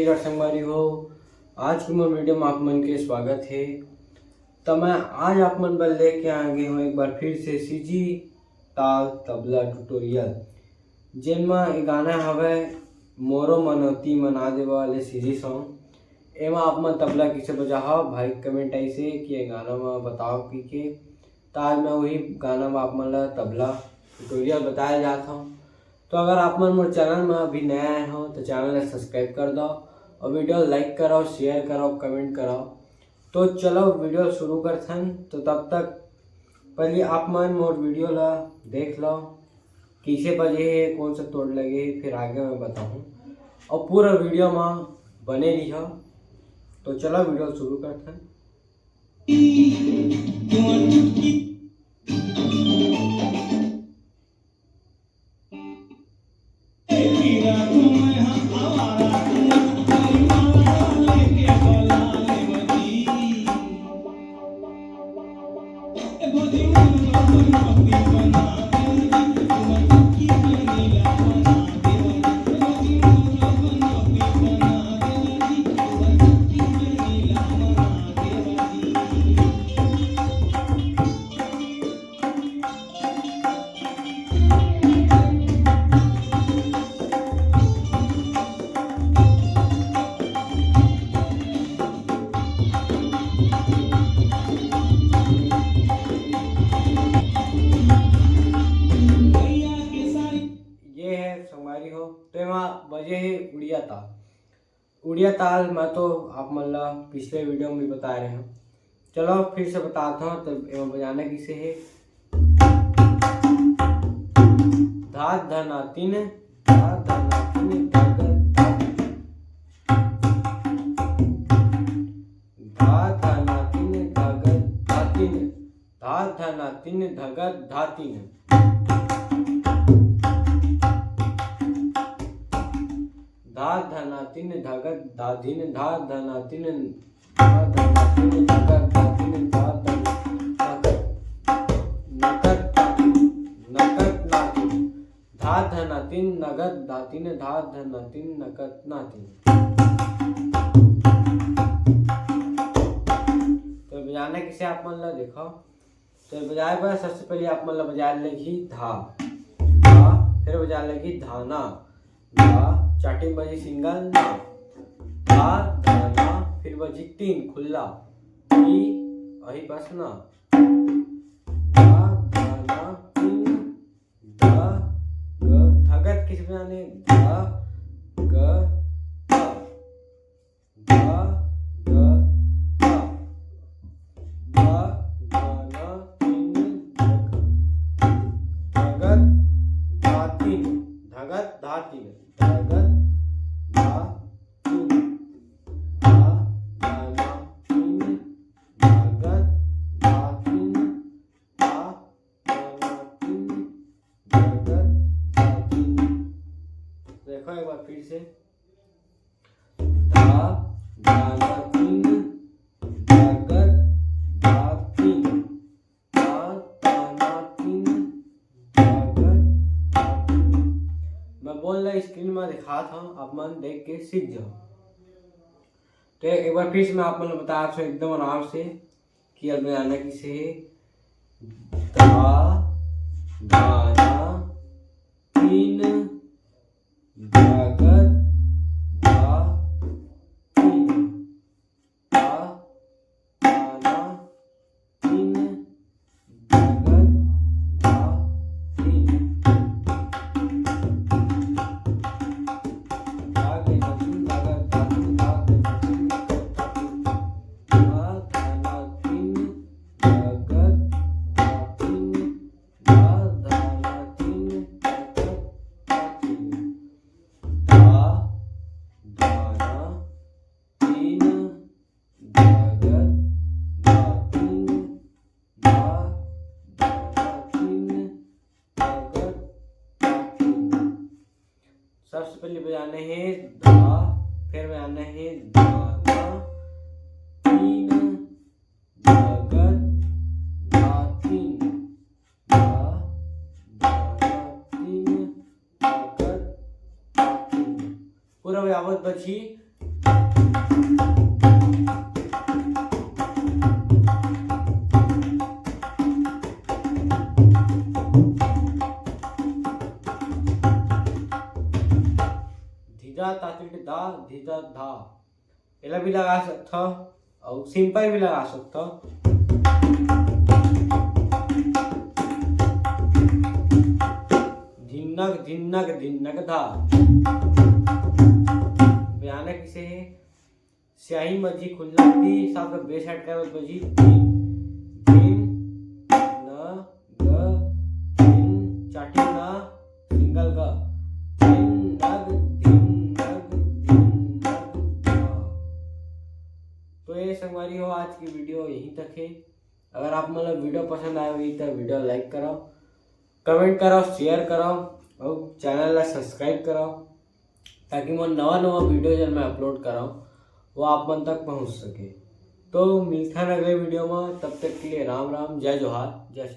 श्रीगढ़ संगवारी हो। आज की मोर वीडियो में आप मन के स्वागत है। तो मैं आज आप मन बर लेके आ गए हूँ एक बार फिर से सीजी ताल तबला ट्यूटोरियल, जिनमें गाना हवे मोरो मनोती मना देवा वाले सीजी सॉन्ग। एमा आप मन तबला किसे बजाओ भाई कमेंट आई से कि ये गाना में बताओ कि तो आज मैं वही गाना में आप मन ला तबला ट्यूटोरियल बताया जाता हूँ। तो अगर आप मन मोर चैनल में अभी नया आए हो तो चैनल को सब्सक्राइब कर दो और वीडियो लाइक करो, शेयर करो, कमेंट करो। तो चलो वीडियो शुरू करते हैं। तो तब तक पहले आप मन मोर वीडियो ला देख लो किसे बजे है, कौन सा तोड़ लगे है, फिर आगे मैं बताऊँ और पूरा वीडियो में बने रही हो। तो चलो वीडियो शुरू करते हैं। संगवारी हो तो एમાં बजे है उड़िया ताल। उड़िया ताल मैं तो आप मन ला पिछले वीडियो में बता रहे हैं। चलो फिर से बताता हूँ। तो एवं बजाना किसे है धा धना तीन धा धना तीन धा धना तीन धगत धा तीन धा धना तीन धगत धा तीन धा धना तीन धगत धा धीन धा धना तीन धा धना तीन धगत धा तीन धा धना तीन नगद धा तीन धा धना तीन नगद ना तीन। तो बजाना किसे आप मन ला देखो। तो बजाए पर सबसे पहले आप मन ला बजा लेगी धा धा, फिर बजा लेगी धाना धा, चार्टिंग बजी सिंगल ना धा धाना, फिर बजी तीन खुला ई अही पास ना धा धाना तीन धा ग धगत किस बजाने धा ग धा धा ग धा धा धाना तीन धगत धा तीन धगत धा तीन धगत धा तीन धा धाना तीन धगत धा तीन धा धाना तीन धगत धा तीन। देखो एक बार फिर से धा धाना तीन धगत धा तीन धा धाना तीन धगत धा तीन। मैं बोल रहा स्क्रीन में दिखाता हूँ, आप मन देख के सीख जाओ। तो एक बार फिर से मैं आप मन बताया था एकदम आराम से कि अब बजाना किसे है धा धाना तीन धगत धा तीन धा धाना तीन धगत धा तीन सबसे पहले बजाने हैं धा, फिर बजाना है धाना तीन धगत धा तीन धा धाना तीन धगत धा तीन। पूरा बजावत बची धीरा तातड़ी धा धीरा धा एला भी लगा सकता और सिंपल भी लगा सकता। धिनक धिनक धिनक धा बयाना किसे है स्याही मजी खुलना दी साफ बेस हट कर बजी दिन न ग दिन चाटी न सिंगल ग दिन नग दिन नग दिन नग। तो ये संगवारी हो आज की वीडियो यहीं तक है। अगर आप मतलब वीडियो पसंद आए हुई तो वीडियो लाइक करो, कमेंट करो, शेयर करो और चैनल ला सब्सक्राइब करो ताकि मैं नवा नवा वीडियो जब मैं अपलोड कराऊँ वो आप मन तक पहुंच सके। तो मिलता है अगले वीडियो में, तब तक के लिए राम राम, जय जोहार, जय